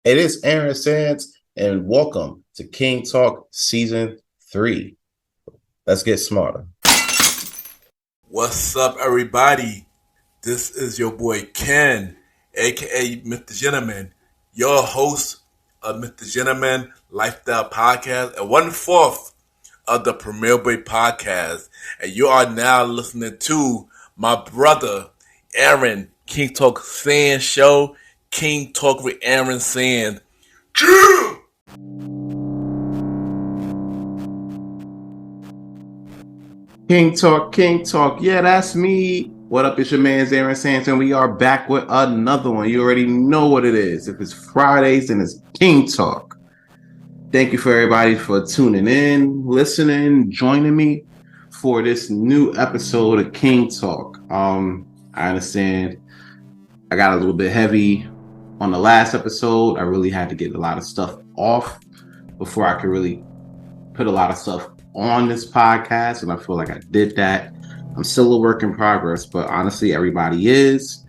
It is Aaron Sands, and welcome to King Talk Season 3. Let's get smarter. What's up, everybody? This is your boy Ken, aka Mr. Gentleman, your host of Mr. Gentleman Lifestyle Podcast and 1/4 of the Premier Boy Podcast. And you are now listening to my brother Aaron King Talk Sands Show, King Talk with Aaron Sands. Yeah! King Talk. Yeah, that's me. What up? It's your man's Aaron Sands, and we are back with another one. You already know what it is. If it's Fridays, then it's King Talk. Thank you for everybody for tuning in, listening, joining me for this new episode of King Talk. I understand I got a little bit heavy on the last episode. I really had to get a lot of stuff off before I could really put a lot of stuff on this podcast, and I feel like I did that. I'm still a work in progress, but honestly, everybody is.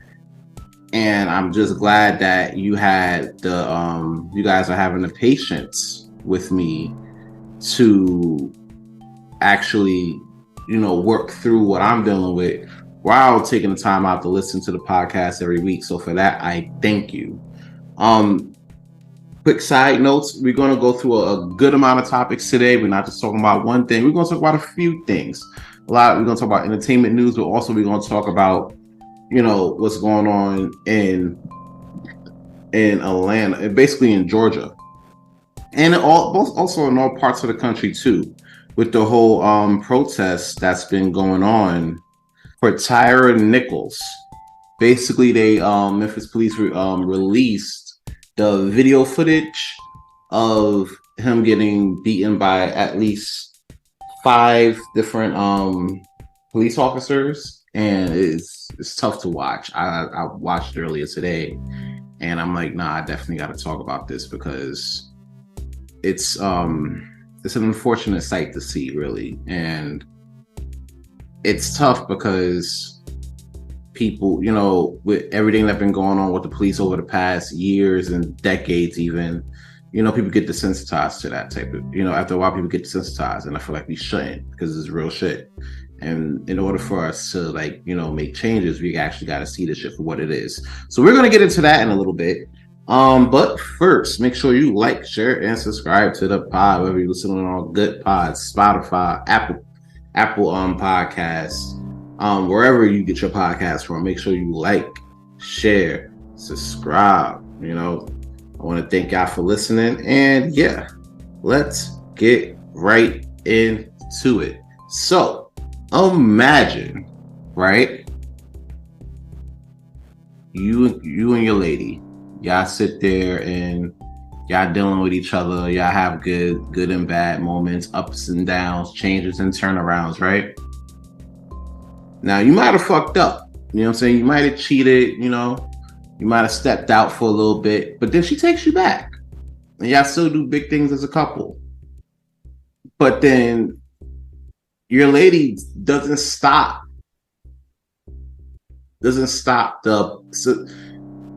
And I'm just glad that you had you guys are having the patience with me to actually, work through what I'm dealing with while taking the time out to listen to the podcast every week. So for that, I thank you. Quick side notes, we're going to go through a good amount of topics today. We're not just talking about one thing. We're going to talk about a few things. We're going to talk about entertainment news, but also we're going to talk about, what's going on in Atlanta, and basically in Georgia. And also in all parts of the country too, with the whole protest that's been going on for Tyre Nichols. Basically, they Memphis Police released the video footage of him getting beaten by at least 5 different police officers, and it's tough to watch. I watched it earlier today, and I'm like, nah, I definitely got to talk about this because it's an unfortunate sight to see, really, and it's tough because people, with everything that's been going on with the police over the past years and decades even, people get desensitized to that type of, after a while people get desensitized, and I feel like we shouldn't, because it's real shit. And in order for us to make changes, we actually got to see this shit for what it is. So we're going to get into that in a little bit. But first, make sure you like, share, and subscribe to the pod, whether you're listening on all good pods, Spotify, Apple Podcasts, wherever you get your podcast from. Make sure you like, share, subscribe. I want to thank y'all for listening, and yeah, let's get right into it. So imagine, right, you and your lady, y'all sit there and y'all dealing with each other. Y'all have good and bad moments, ups and downs, changes and turnarounds, right? Now, you might have fucked up. You know what I'm saying? You might have cheated, you might have stepped out for a little bit, but then she takes you back. And y'all still do big things as a couple. But then your lady doesn't stop.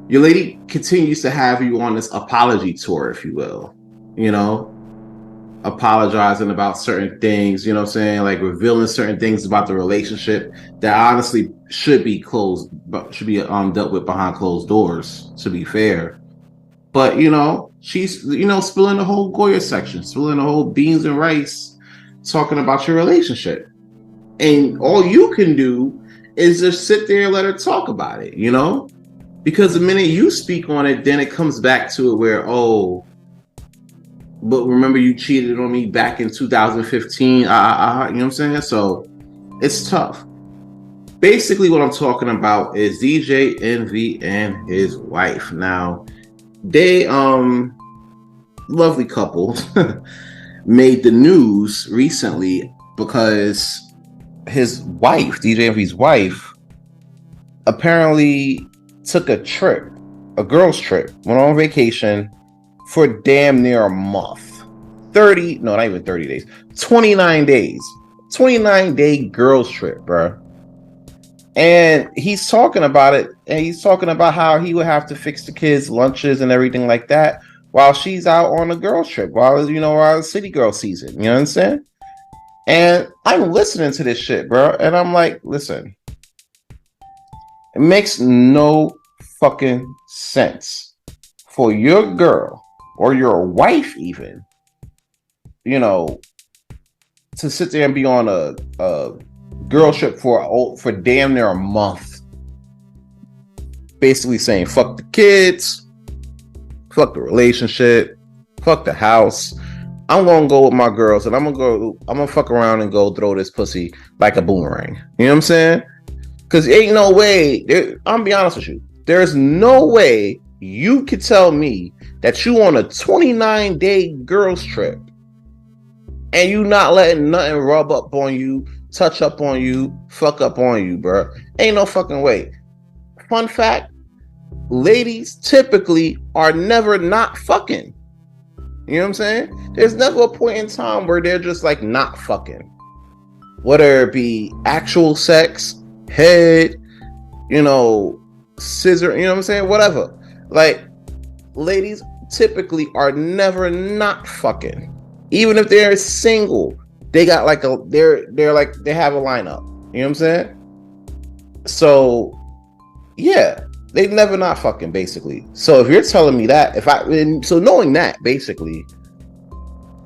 Your lady continues to have you on this apology tour, if you will, apologizing about certain things, like revealing certain things about the relationship that honestly should be dealt with behind closed doors, to be fair. But, she's, spilling the whole Goya section, spilling the whole beans and rice, talking about your relationship. And all you can do is just sit there and let her talk about it, because the minute you speak on it, then it comes back to it where, but remember you cheated on me back in 2015. You know what I'm saying? So it's tough. Basically, what I'm talking about is DJ Envy and his wife. Now, they lovely couple made the news recently because his wife, DJ Envy's wife, apparently took a girls' trip, went on vacation for damn near a month. 29 days. 29-day girls' trip, bro. And he's talking about it, and he's talking about how he would have to fix the kids' lunches and everything like that, while she's out on a girls trip, while city girl season. You know what I'm saying? And I'm listening to this shit, bro, and I'm like, listen, it makes no fucking sense for your girl or your wife even, to sit there and be on a girl trip for damn near a month, basically saying fuck the kids, fuck the relationship, fuck the house. I'm gonna go with my girls and I'm gonna fuck around and go throw this pussy like a boomerang. You know what I'm saying? Because ain't no way, I'm gonna be honest with you, there's no way you could tell me that you on a 29-day girls trip and you not letting nothing rub up on you, touch up on you, fuck up on you, bro. Ain't no fucking way. Fun fact, ladies typically are never not fucking. You know what I'm saying? There's never a point in time where they're just like not fucking. Whether it be actual sex, head, scissor, you know what I'm saying? Whatever. Like, ladies typically are never not fucking. Even if they're single, they got like they have a lineup. You know what I'm saying? So, yeah. They never not fucking, basically. So if you're telling me that, knowing that, basically,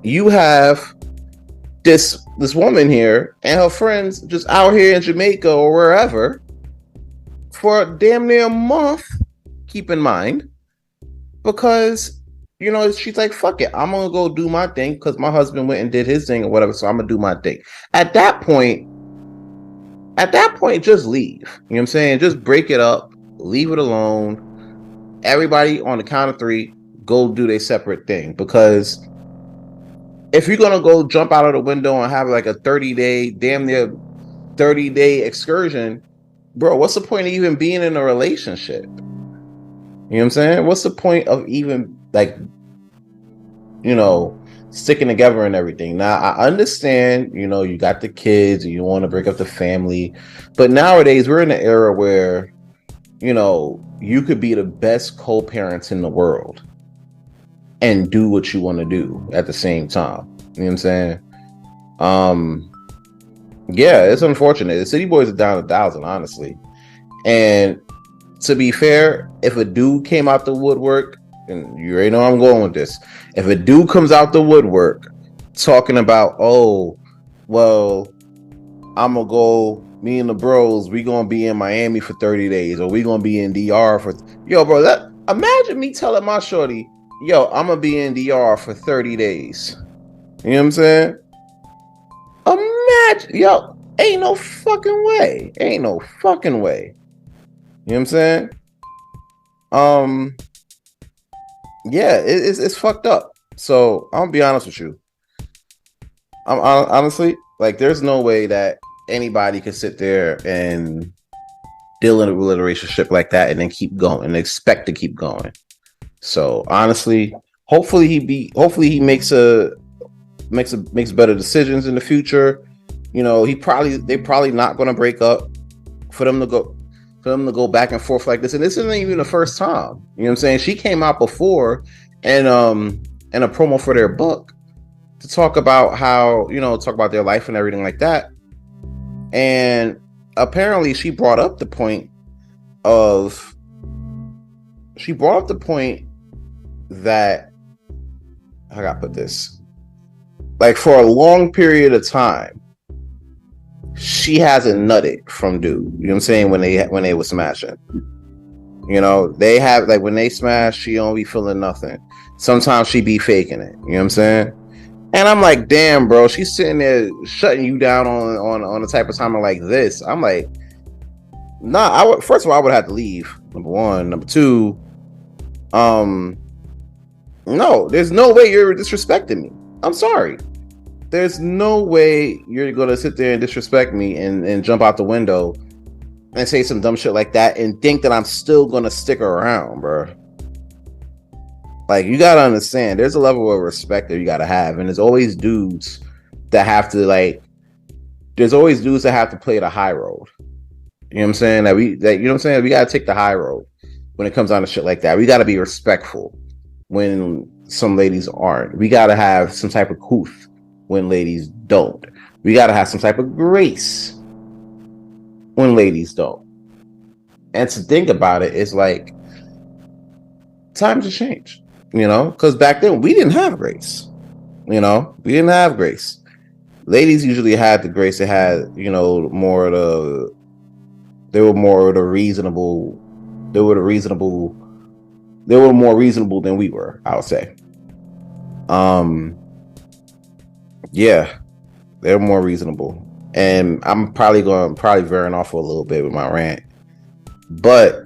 you have this woman here and her friends just out here in Jamaica or wherever for damn near a month, keep in mind, because, she's like, fuck it, I'm gonna go do my thing because my husband went and did his thing or whatever, so I'm gonna do my thing. At that point, just leave. You know what I'm saying? Just break it up. Leave it alone. Everybody on the count of 3, go do their separate thing. Because if you're gonna go jump out of the window and have like a 30-day, damn near 30-day excursion, bro, what's the point of even being in a relationship? You know what I'm saying? What's the point of even sticking together and everything? Now, I understand, you got the kids and you want to break up the family, but nowadays we're in an era where you could be the best co-parents in the world and do what you want to do at the same time. You know what I'm saying? Yeah, it's unfortunate. The city boys are down 1,000, honestly. And to be fair, if a dude came out the woodwork, and you already know I'm going with this, if a dude comes out the woodwork talking about, oh, well, I'm gonna go, me and the bros, we gonna be in Miami for 30 days, or we gonna be in DR for, bro, imagine me telling my shorty, I'm gonna be in DR for 30 days. You know what I'm saying? Imagine, ain't no fucking way. You know what I'm saying? Yeah, it's fucked up. So I'm gonna be honest with you. I'm honestly, like, there's no way that anybody could sit there and deal in a relationship like that and then keep going and expect to keep going. So honestly, hopefully he makes better decisions in the future. They probably not going to break up for them to go back and forth like this. And this isn't even the first time. You know what I'm saying? She came out before and in a promo for their book to talk about how, talk about their life and everything like that. And apparently she brought up the point that, how gotta put this, like, for a long period of time, she hasn't nutted from dude. You know what I'm saying? When they were smashing, they have, like, when they smash, she don't be feeling nothing. Sometimes she be faking it. You know what I'm saying? And I'm like, damn, bro, she's sitting there shutting you down on a type of timing like this. I'm like, nah, first of all, I would have to leave. Number one. Number two, no, there's no way you're disrespecting me. I'm sorry. There's no way you're going to sit there and disrespect me and jump out the window and say some dumb shit like that and think that I'm still going to stick around, bro. Like, you got to understand, there's a level of respect that you got to have. And there's always dudes that have to, play the high road. You know what I'm saying? You know what I'm saying? We got to take the high road when it comes down to shit like that. We got to be respectful when some ladies aren't. We gotta have some type of couth when ladies don't. We gotta have some type of grace when ladies don't. And to think about it, it's like times have changed, because back then we didn't have grace. We didn't have grace. Ladies usually had the grace. They had, more of the. They were more of the reasonable. They were more reasonable than we were, I would say. Yeah, they're more reasonable. And I'm probably veering off a little bit with my rant. But,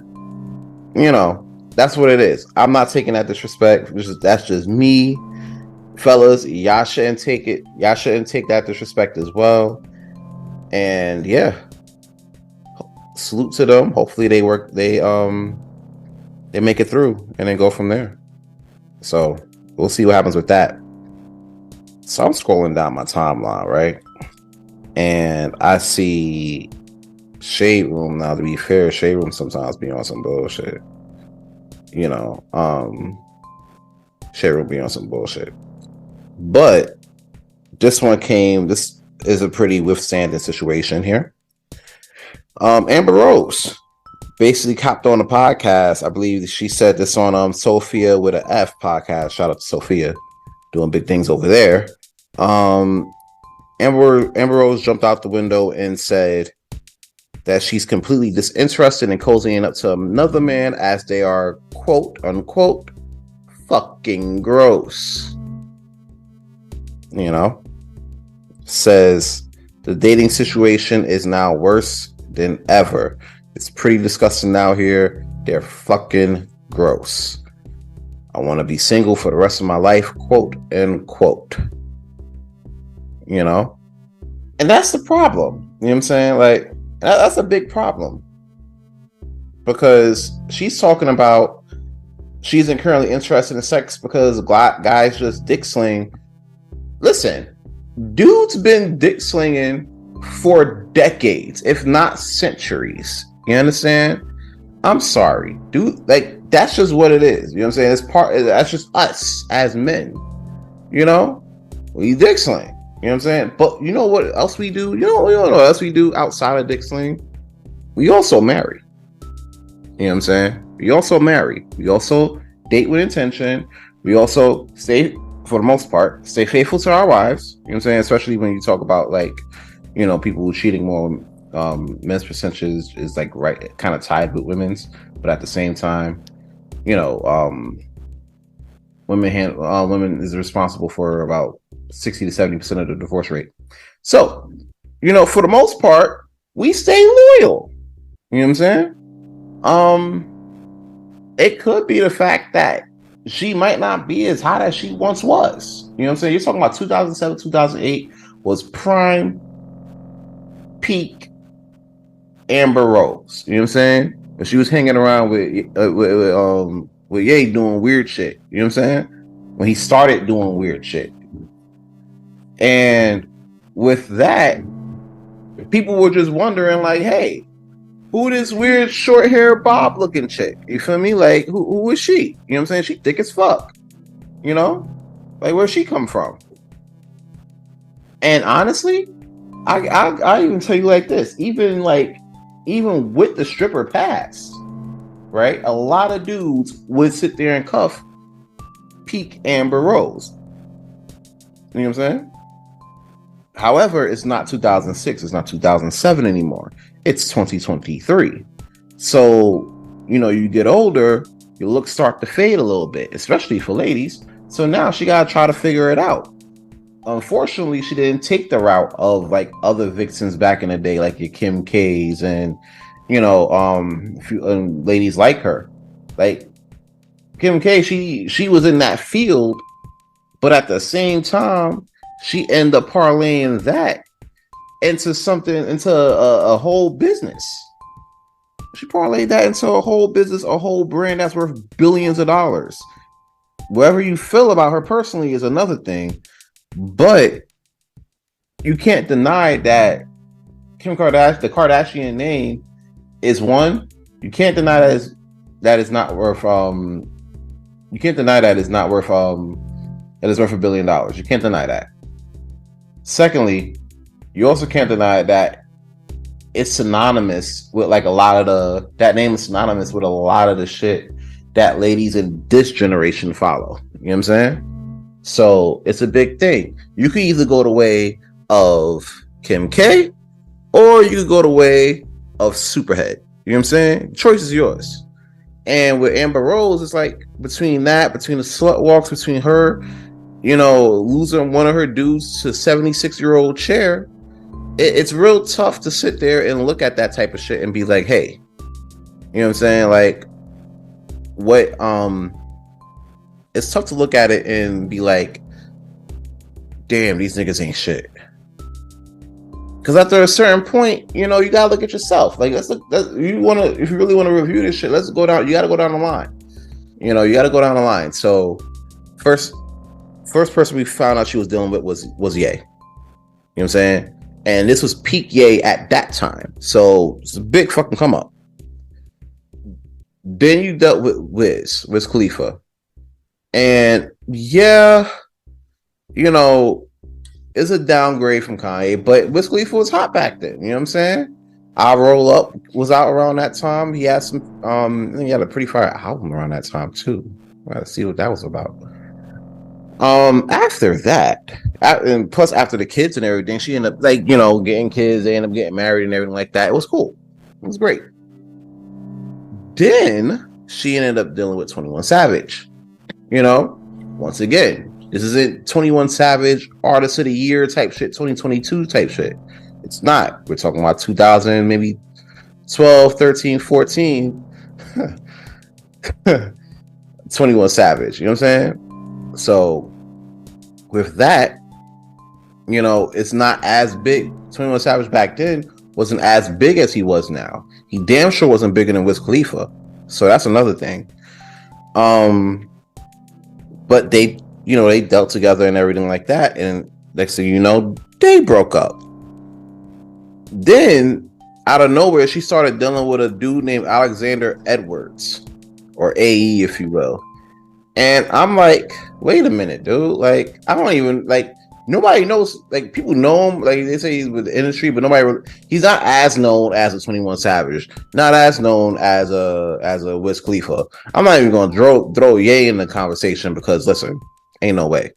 that's what it is. I'm not taking that disrespect. That's just me. Fellas, y'all shouldn't take it. Y'all shouldn't take that disrespect as well. And yeah, salute to them. Hopefully they make it through and then go from there. So we'll see what happens with that. So I'm scrolling down my timeline, right? And I see Shade Room. Now, to be fair, Shade Room sometimes be on some bullshit. Shade Room be on some bullshit. But this is a pretty withstanding situation here. Amber Rose basically copped on the podcast. I believe she said this on Sophia with an F podcast. Shout out to Sophia, doing big things over there. Amber Rose jumped out the window and said that she's completely disinterested in cozying up to another man as they are, quote unquote, fucking gross. Says the dating situation is now worse than ever. It's pretty disgusting out here. They're fucking gross. I want to be single for the rest of my life, quote unquote. And that's the problem. You know what I'm saying? Like, that's a big problem. Because she's talking about she isn't currently interested in sex because guys just dick sling. Listen, dude's been dick slinging for decades, if not centuries. You understand? I'm sorry, dude. Like, that's just what it is. You know what I'm saying? That's just us as men. We dick sling. You know what I'm saying? But you know what else we do? You know what else we do outside of dick sling? We also marry. You know what I'm saying? We also marry. We also date with intention. We also stay, for the most part, stay faithful to our wives. You know what I'm saying? Especially when you talk about, like, people who cheating more, men's percentage is like right kind of tied with women's, but at the same time, women is responsible for about 60 to 70% of the divorce rate. So, for the most part, we stay loyal. You know what I'm saying? It could be the fact that she might not be as hot as she once was. You know what I'm saying? You're talking about 2007, 2008 was prime, peak Amber Rose. You know what I'm saying? When she was hanging around with Ye doing weird shit. You know what I'm saying? When he started doing weird shit. And with that, people were just wondering, like, hey, who this weird short hair bob looking chick? You feel me? Like, who is she? You know what I'm saying? She thick as fuck. Like, where'd she come from? And honestly, I even tell you like this, even with the stripper pass, right? A lot of dudes would sit there and cuff peak Amber Rose. You know what I'm saying? However, it's not 2006. It's not 2007 anymore. It's 2023. So, you get older, your looks start to fade a little bit, especially for ladies. So now she got to try to figure it out. Unfortunately, she didn't take the route of like other vixens back in the day, like your Kim K's and, ladies like her. Like Kim K, she was in that field, but at the same time, she ended up parlaying that into a whole business. She parlayed that into a whole business, a whole brand that's worth billions of dollars. Whatever you feel about her personally is another thing, but you can't deny that Kim Kardashian, the Kardashian name, is one. You can't deny that is not worth You can't deny that it's not worth it is worth $1 billion. You can't deny that. Secondly, you also can't deny that it's synonymous with like a lot of that name is synonymous with a lot of the shit that ladies in this generation follow. You know what I'm saying? So it's a big thing. You could either go the way of Kim K, or you could go the way of Superhead. You know what I'm saying? The choice is yours. And with Amber Rose, it's like between the slut walks, between her, losing one of her dudes to 76-year-old chair, it's real tough to sit there and look at that type of shit and be like, hey, you know what I'm saying? Like, what, it's tough to look at it and be like, damn, these niggas ain't shit. Because after a certain point, you gotta look at yourself. Like, if you really want to review this shit, let's go down. You gotta go down the line. You gotta go down the line. So, first person we found out she was dealing with was Ye. You know what I'm saying? And this was peak Ye at that time. So it's a big fucking come up. Then you dealt with Wiz Khalifa. And yeah, it's a downgrade from Kanye, but Wiz Khalifa was hot back then. You know what I'm saying? I Roll Up was out around that time. He had he had a pretty fire album around that time too. I gotta see what that was about. After that, and plus after the kids and everything, she ended up getting kids. They ended up getting married and everything like that. It was cool. It was great. Then she ended up dealing with 21 Savage. Once again, this isn't 21 Savage Artist of the Year type shit, 2022 type shit. It's not. We're talking about 2000, maybe 12, 13, 14. 21 Savage. You know what I'm saying? So with that, it's not as big. 21 Savage back then wasn't as big as he was now. He damn sure wasn't bigger than Wiz Khalifa. So that's another thing. But they dealt together and everything like that. And next thing you know, they broke up. Then out of nowhere, she started dealing with a dude named Alexander Edwards, or AE, if you will. And I'm like, wait a minute, dude. Like, I don't even nobody knows. Like, people know him. Like, they say he's with the industry, but he's not as known as a 21 Savage, not as known as a Wiz Khalifa. I'm not even gonna throw Ye in the conversation because listen, ain't no way.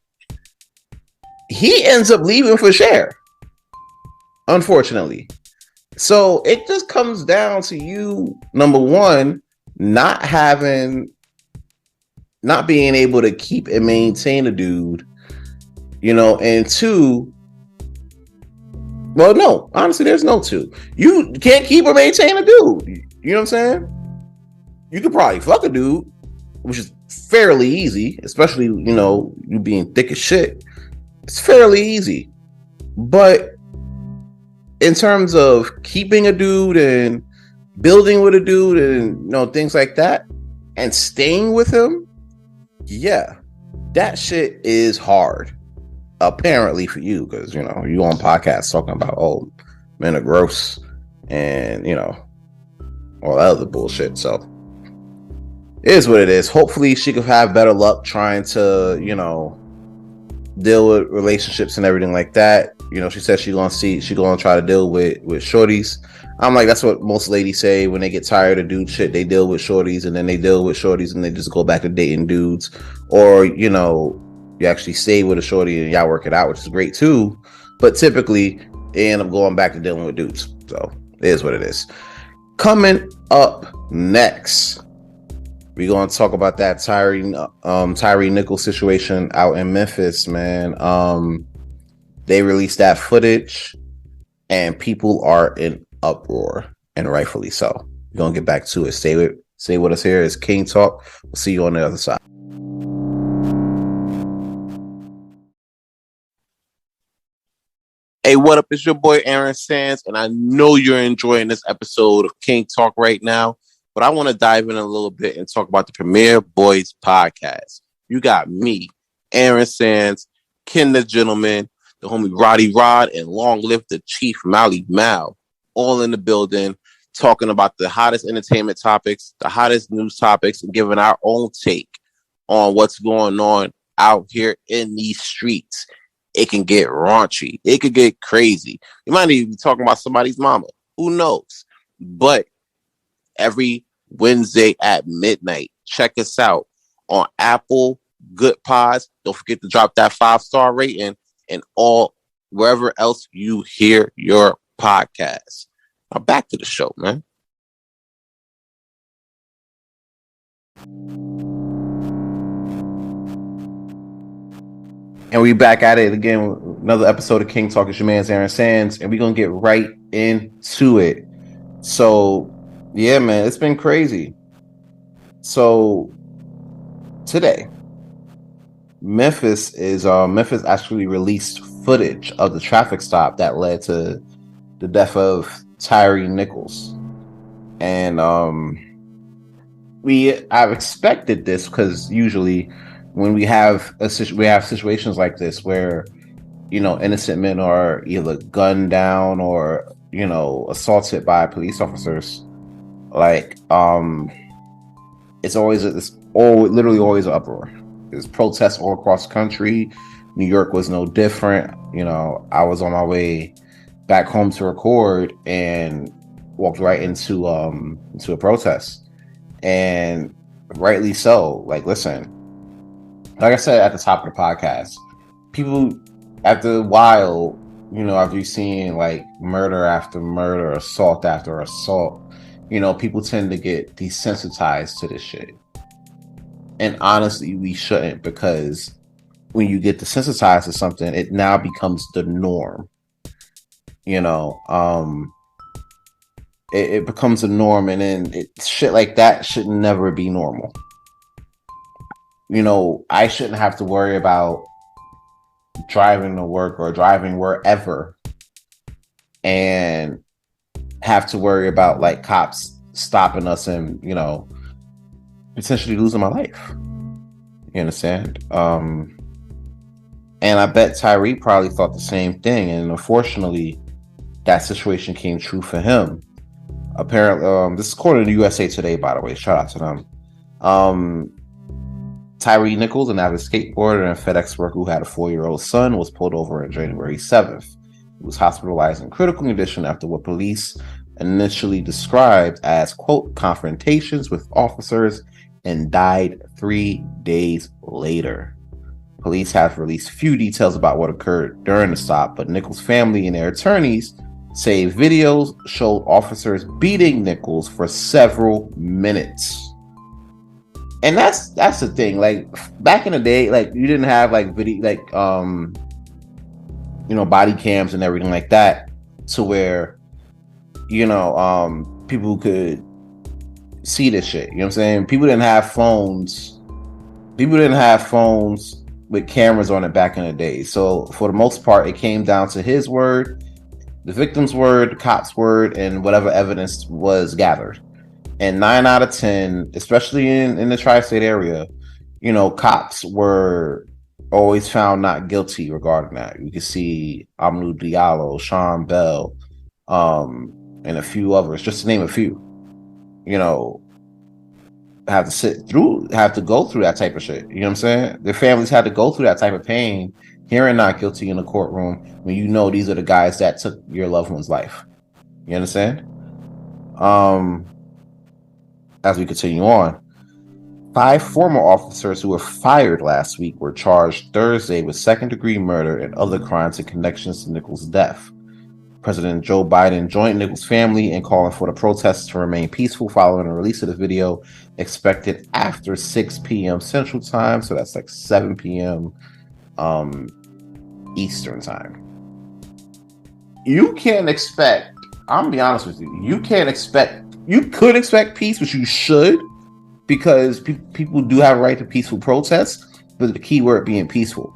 He ends up leaving for Cher, unfortunately. So it just comes down to you, number one, not being able to keep and maintain a dude, and two, well, no, honestly, there's no two. You can't keep or maintain a dude. You know what I'm saying? You could probably fuck a dude, which is fairly easy, especially, you being thick as shit. It's fairly easy. But in terms of keeping a dude and building with a dude and, things like that, and staying with him, yeah, that shit is hard. Apparently for you, because you on podcasts talking about men are gross and all that other bullshit. So it is what it is. Hopefully she could have better luck trying to deal with relationships and everything like that. She said she gonna try to deal with shorties. I'm like, that's what most ladies say when they get tired of dude shit. They deal with shorties, and then they deal with shorties, and they just go back to dating dudes. Or, you actually stay with a shorty and y'all work it out, which is great too. But typically, they end up going back to dealing with dudes. So, it is what it is. Coming up next, we're going to talk about that Tyre Nichols situation out in Memphis, man. They released that footage, and people are in uproar, and rightfully so. We're gonna get back to it. Stay with us here. It's King Talk. We'll see you on the other side. Hey, what up? It's your boy Aaron Sands, and I know you're enjoying this episode of King Talk right now, but I want to dive in a little bit and talk about the Premier Boys podcast. You got me, Aaron Sands, Ken the Gentleman, the homie Roddy Rod, and long live the Chief Mally Mal, all in the building, talking about the hottest entertainment topics, the hottest news topics, and giving our own take on what's going on out here in these streets. It can get raunchy. It could get crazy. You might even be talking about somebody's mama. Who knows? But every Wednesday at midnight, check us out on Apple, Good Pods. Don't forget to drop that 5-star rating and all wherever else you hear your podcast. Now back to the show, man. And we back at it again with another episode of King Talk. It's your man's Aaron Sands, and we're gonna get right into it. So, yeah, man, it's been crazy. So today, Memphis actually released footage of the traffic stop that led to the death of Tyre Nichols, and I've expected this because usually when we have situations like this where, you know, innocent men are either gunned down or, you know, assaulted by police officers, like it's literally always an uproar. There's protests all across the country. New York was no different. You know, I was on my way back home to record and walked right into a protest, and rightly so. Like, listen, like I said at the top of the podcast, people after a while, you know, after you've seen like murder after murder, assault after assault, you know, people tend to get desensitized to this shit. And honestly, we shouldn't, because when you get desensitized to something, it now becomes the norm. You know, it becomes a norm, and then shit like that should never be normal. You know, I shouldn't have to worry about driving to work or driving wherever and have to worry about like cops stopping us and, you know, potentially losing my life. You understand? And I bet Tyre probably thought the same thing, and unfortunately that situation came true for him. Apparently, this is according to USA Today, by the way. Shout out to them. Tyre Nichols, an avid skateboarder and FedEx worker who had a 4-year-old son, was pulled over on January 7th. He was hospitalized in critical condition after what police initially described as, quote, confrontations with officers, and died 3 days later. Police have released few details about what occurred during the stop, but Nichols' family and their attorneys say videos showed officers beating Nichols for several minutes. And that's the thing. Like, back in the day, like, you didn't have like video, like you know, body cams and everything like that, to where, you know, people could see this shit. You know what I'm saying? People didn't have phones. People didn't have phones with cameras on it back in the day. So for the most part, it came down to his word, the victim's word, the cop's word, and whatever evidence was gathered. And 9 out of 10, especially in the tri-state area, you know, cops were always found not guilty regarding that. You can see Amadou Diallo, Sean Bell, and a few others, just to name a few, you know, have to go through that type of shit. You know what I'm saying? Their families had to go through that type of pain, hearing not guilty in the courtroom, when you know these are the guys that took your loved one's life. You understand? As we continue on, 5 former officers who were fired last week were charged Thursday with second-degree murder and other crimes in connections to Nichols' death. President Joe Biden joined Nichols' family in calling for the protests to remain peaceful following the release of the video, expected after 6 p.m. Central Time, so that's like 7 p.m. Eastern Time. You can't expect, I'm gonna be honest with you, you could expect peace, which you should, because people do have a right to peaceful protests, but the key word being peaceful.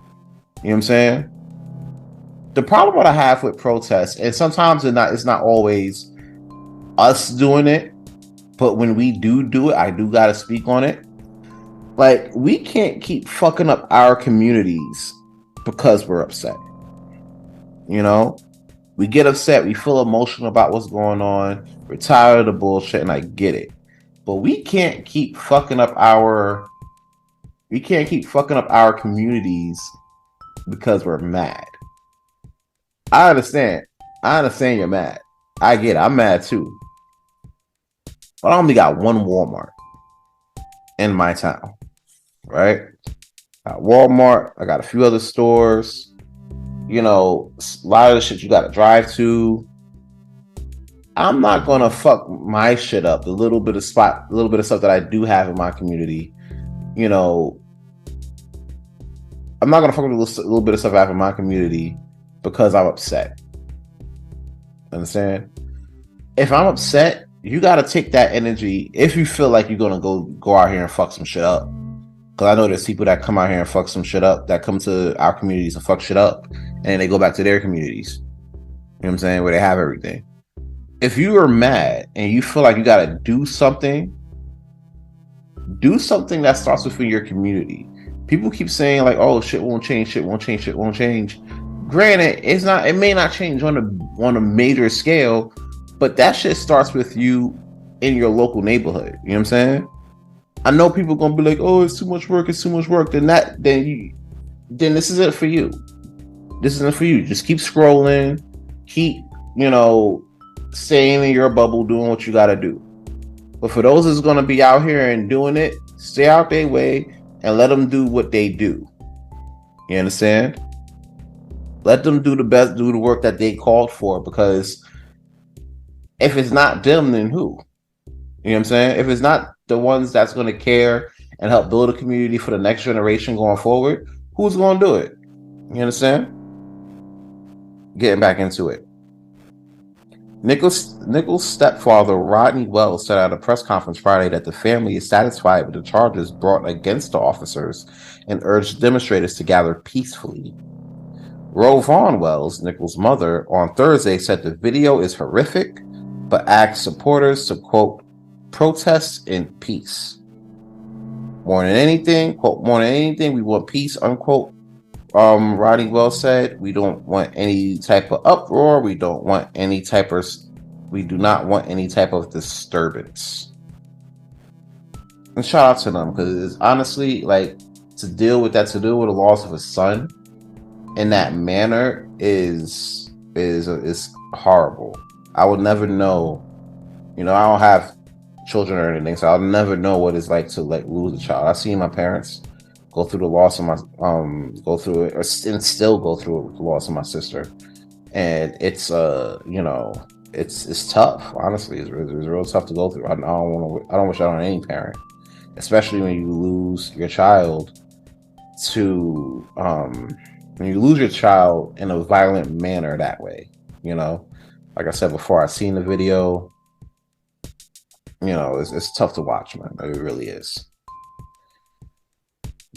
You know what I'm saying? The problem that I have with protests, and sometimes it's not always us doing it, but when we do it, I do gotta speak on it. Like, we can't keep fucking up our communities because we're upset. You know? We get upset, we feel emotional about what's going on, we're tired of the bullshit, and I get it. But we can't keep fucking up our We can't keep fucking up our communities because we're mad. I understand. You're mad. I get it. I'm mad too. But I only got one Walmart in my town, right? I got Walmart. I got a few other stores. You know, a lot of the shit you got to drive to. I'm not gonna fuck my shit up. The little bit of stuff that I do have in my community. You know, I'm not gonna fuck with a little bit of stuff I have in my community because I'm upset. Understand? If I'm upset, you gotta take that energy. If you feel like you're gonna go out here and fuck some shit up, because I know there's people that come out here and fuck some shit up, that come to our communities and fuck shit up, and then they go back to their communities. You know what I'm saying? Where they have everything. If you are mad and you feel like you gotta do something that starts within your community. People keep saying like, "Oh, shit won't change, shit won't change, shit won't change." Granted, it's not. It may not change on a major scale, but that shit starts with you in your local neighborhood. You know what I'm saying? I know people gonna be like, "Oh, it's too much work. It's too much work." Then this is it for you. This isn't for you. Just keep scrolling. Keep staying in your bubble, doing what you gotta do. But for those that's gonna be out here and doing it, stay out their way and let them do what they do. You understand? Let them do the work that they called for, because if it's not them, then who? You know what I'm saying? If it's not the ones that's going to care and help build a community for the next generation going forward, who's going to do it? You understand? Getting back into it. Nichols' stepfather, Rodney Wells, said at a press conference Friday that the family is satisfied with the charges brought against the officers and urged demonstrators to gather peacefully. Rovon Wells, Nichols' mother, on Thursday said the video is horrific, but asked supporters to, quote, protest in peace. More than anything, we want peace, unquote. Rodney Wells said, we don't want any type of uproar. We do not want any type of disturbance. And shout out to them, because honestly, like, to deal with the loss of a son in that manner is horrible. I would never know. I don't have children or anything, so I'll never know what it's like to lose a child. I've seen my parents go through the loss of my and still go through it with the loss of my sister, and it's it's tough. Honestly, it's real tough to go through. I don't wish that on any parent, especially when you lose your child to when you lose your child in a violent manner that way. Like I said before, I've seen the video. It's tough to watch, man. It really is.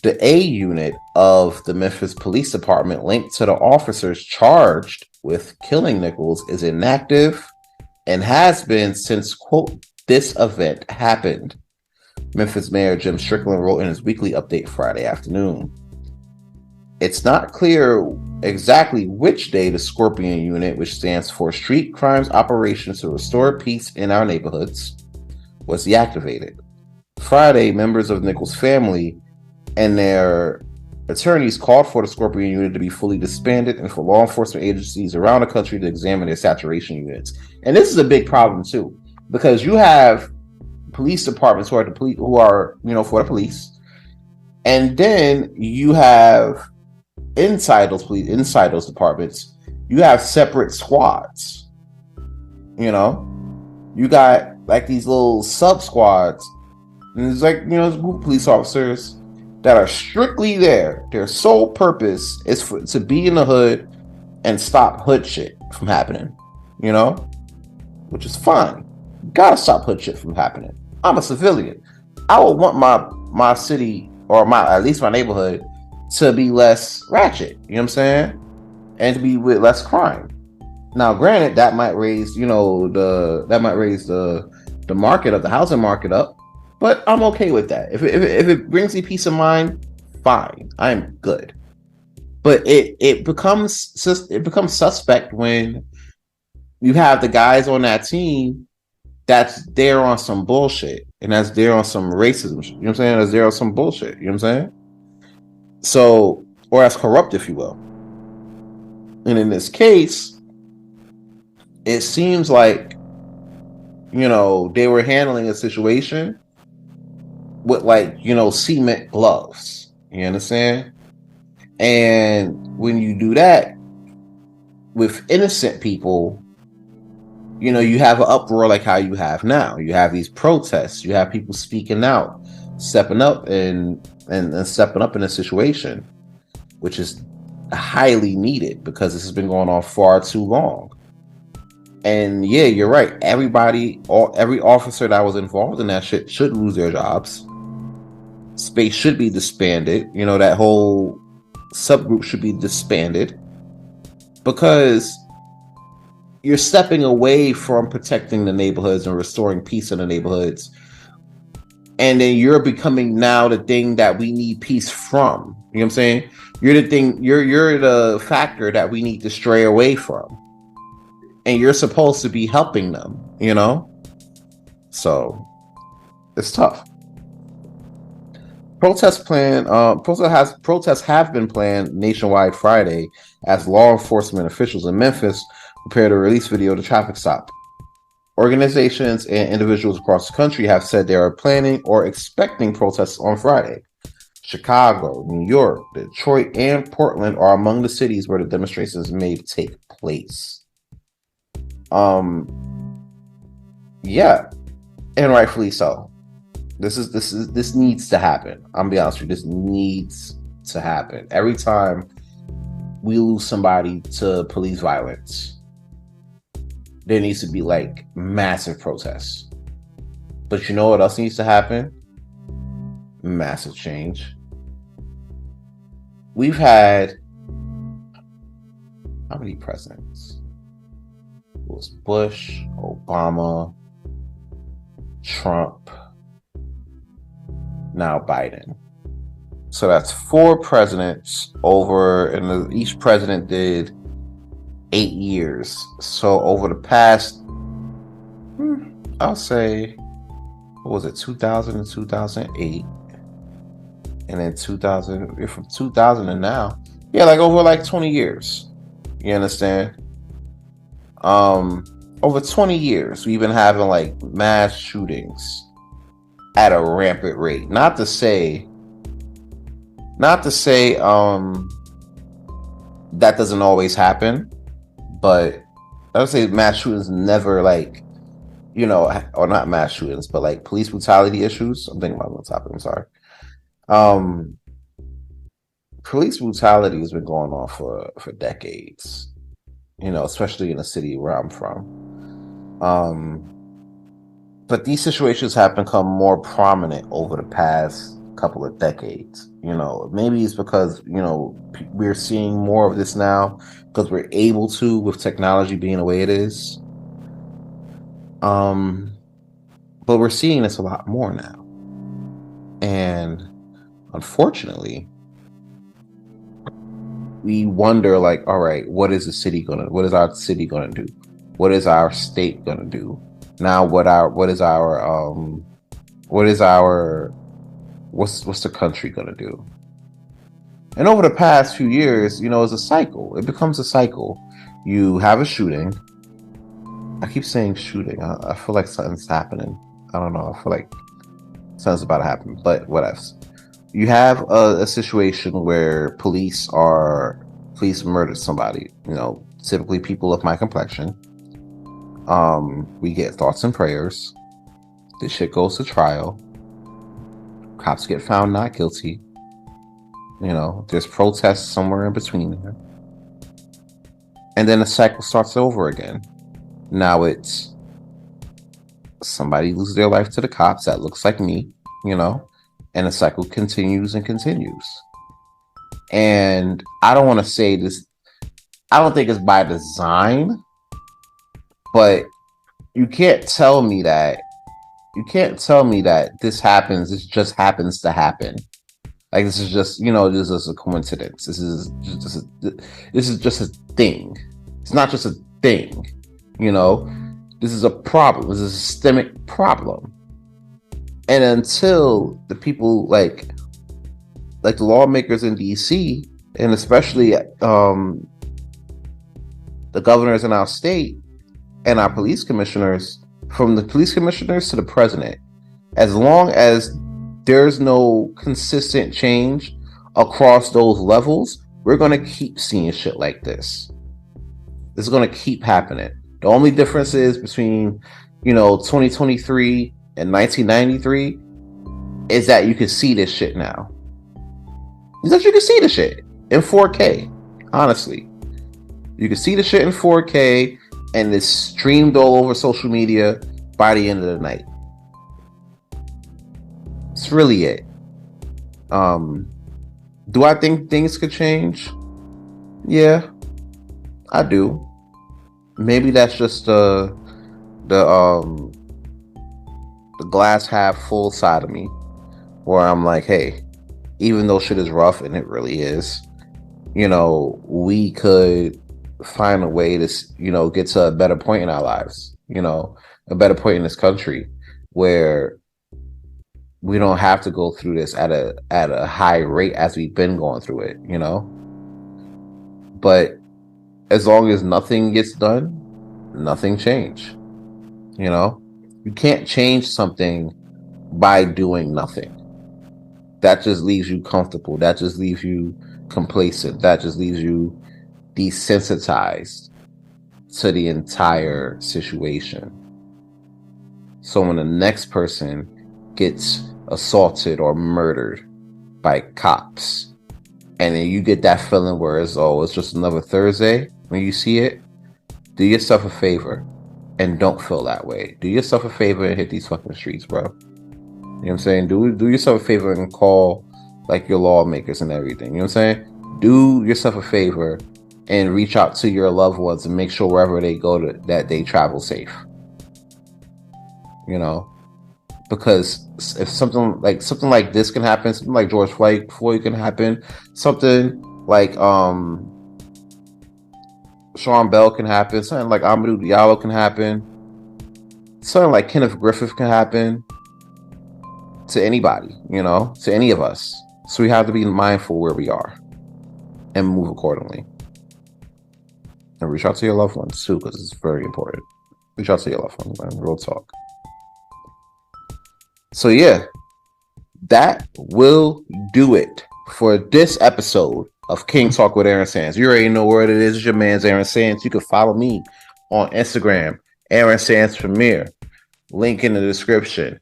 The A unit of the Memphis Police Department linked to the officers charged with killing Nichols is inactive and has been since, quote, this event happened. Memphis Mayor Jim Strickland wrote in his weekly update Friday afternoon. It's not clear exactly which day the Scorpion Unit, which stands for Street Crimes Operations to Restore Peace in Our Neighborhoods, was deactivated. Friday, members of Nichols' family and their attorneys called for the Scorpion Unit to be fully disbanded and for law enforcement agencies around the country to examine their saturation units. And this is a big problem too, because you have police departments who are for the police, and then you have inside those departments, you have separate squads. You got like these little sub squads, and it's like it's a group of police officers that are strictly there. Their sole purpose is to be in the hood and stop hood shit from happening, which is fine. You gotta stop hood shit from happening. I'm a civilian. I would want my city, or at least my neighborhood, to be less ratchet, you know what I'm saying? And to be with less crime. Now, granted, that might raise, the market of the housing market up, but I'm okay with that. If it brings me peace of mind, fine, I'm good. But it becomes suspect when you have the guys on that team that's there on some bullshit, and that's there on some racism. You know what I'm saying? That's there on some bullshit. You know what I'm saying? So, or as corrupt, if you will. And in this case, it seems like, they were handling a situation with cement gloves. You understand? And when you do that with innocent people, you have an uproar like how you have now. You have these protests. You have people speaking out, stepping up and stepping up in a situation, which is highly needed because this has been going on far too long. And yeah, you're right. Every officer that was involved in that shit should lose their jobs. Space should be disbanded. That whole subgroup should be disbanded because you're stepping away from protecting the neighborhoods and restoring peace in the neighborhoods. And then you're becoming now the thing that we need peace from. You know what I'm saying? You're the thing, you're the factor that we need to stray away from. And you're supposed to be helping them, So it's tough. Protests have been planned nationwide Friday as law enforcement officials in Memphis prepare to release video of the traffic stop. Organizations and individuals across the country have said they are planning or expecting protests on Friday. Chicago, New York, Detroit, and Portland are among the cities where the demonstrations may take place. Yeah, and rightfully so. This needs to happen. I'm gonna be honest with you. This needs to happen. Every time we lose somebody to police violence, there needs to be massive protests. But you know what else needs to happen? Massive change. We've had how many presidents? It was Bush, Obama, Trump, now Biden. So that's 4 presidents and each president did 8 years. So over the past, I'll say, what was it, 2000 and 2008, and then 2000, from 2000 and now, over 20 years. You understand? Over 20 years, we've been having mass shootings at a rampant rate. Not to say that doesn't always happen, but I would say mass shootings never or not mass shootings, but police brutality issues. I'm thinking about one topic. I'm sorry. Police brutality has been going on for decades. Especially in the city where I'm from. But these situations have become more prominent over the past couple of decades. Maybe it's because, we're seeing more of this now because we're able to, with technology being the way it is. But we're seeing this a lot more now. And unfortunately, we wonder all right, what is our city gonna do? What is our state gonna do? Now what's the country gonna do? And over the past few years, it's a cycle. It becomes a cycle. You have a shooting. I keep saying shooting. I feel like something's happening. I don't know. I feel like something's about to happen, but what else? You have a situation where police murdered somebody, typically people of my complexion. We get thoughts and prayers. This shit goes to trial. Cops get found not guilty. There's protests somewhere in between there. And then the cycle starts over again. Now it's somebody loses their life to the cops that looks like me, and the cycle continues and continues. And I don't want to say this, I don't think it's by design, but you can't tell me that this happens, this just happens to happen. This is just, this is a coincidence. This is just a thing. It's not just a thing, This is a problem. This is a systemic problem. And until the people like the lawmakers in DC, and especially the governors in our state and our police commissioners, from the police commissioners to the president, as long as there's no consistent change across those levels, we're going to keep seeing shit like this. This is going to keep happening. The only difference is between, 2023 and 1993 is that you can see this shit now. Is that you can see the shit in 4K. Honestly, you can see the shit in 4K, and it's streamed all over social media by the end of the night. It's really it. Do I think things could change? Yeah, I do. Maybe that's just the glass half full side of me, where I'm like, hey, even though shit is rough, and it really is, we could find a way to, get to a better point in our lives, a better point in this country where we don't have to go through this at a high rate as we've been going through it, But as long as nothing gets done, nothing change. You can't change something by doing nothing. That just leaves you comfortable. That just leaves you complacent. That just leaves you desensitized to the entire situation. So when the next person gets assaulted or murdered by cops, and then you get that feeling where it's just another Thursday, when you see it, do yourself a favor and don't feel that way. Do yourself a favor and hit these fucking streets, bro. You know what I'm saying? Do yourself a favor and call like your lawmakers and everything. You know what I'm saying? Do yourself a favor and reach out to your loved ones and make sure wherever they go that they travel safe. Because if something like this can happen, something like George Floyd can happen, something like Sean Bell can happen, something like Amadou Diallo can happen, something like Kenneth Griffith can happen to anybody, to any of us. So we have to be mindful where we are and move accordingly. And reach out to your loved ones too, because it's very important. Reach out to your loved ones, man. Real talk. So yeah, that will do it for this episode of King Talk with Aaron Sands. You already know where it is. It's your man's Aaron Sands. You can follow me on Instagram, Aaron Sands Premier. Link in the description.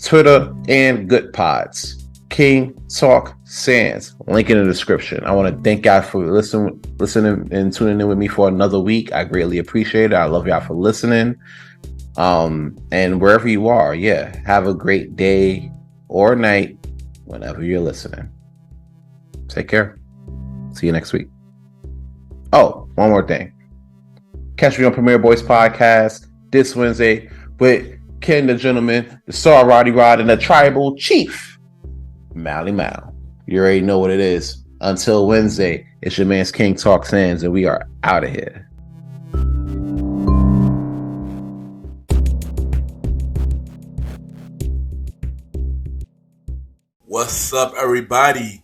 Twitter and Good Pods. King Talk Sands. Link in the description. I want to thank y'all for listening and tuning in with me for another week. I greatly appreciate it. I love y'all for listening. And wherever you are, have a great day or night whenever you're listening. Take care. See you next week. Oh, one more thing. Catch me on Premier Boys Podcast this Wednesday with Ken the Gentleman, the Star Roddy Rod, and the Tribal Chief, Mally Mal. You already know what it is. Until Wednesday, it's your man's King Talk Sands, and we are out of here. What's up, everybody?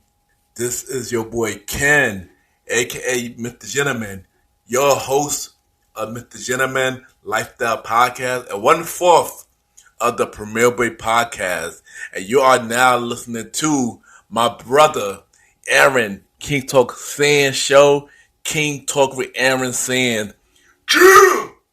This is your boy Ken, aka Mr. Gentleman, your host of Mr. Gentleman Lifestyle Podcast and 1/4 of the Premier Boy Podcast. And you are now listening to my brother Aaron King Talk Sands show, King Talk with Aaron Sands. Yeah!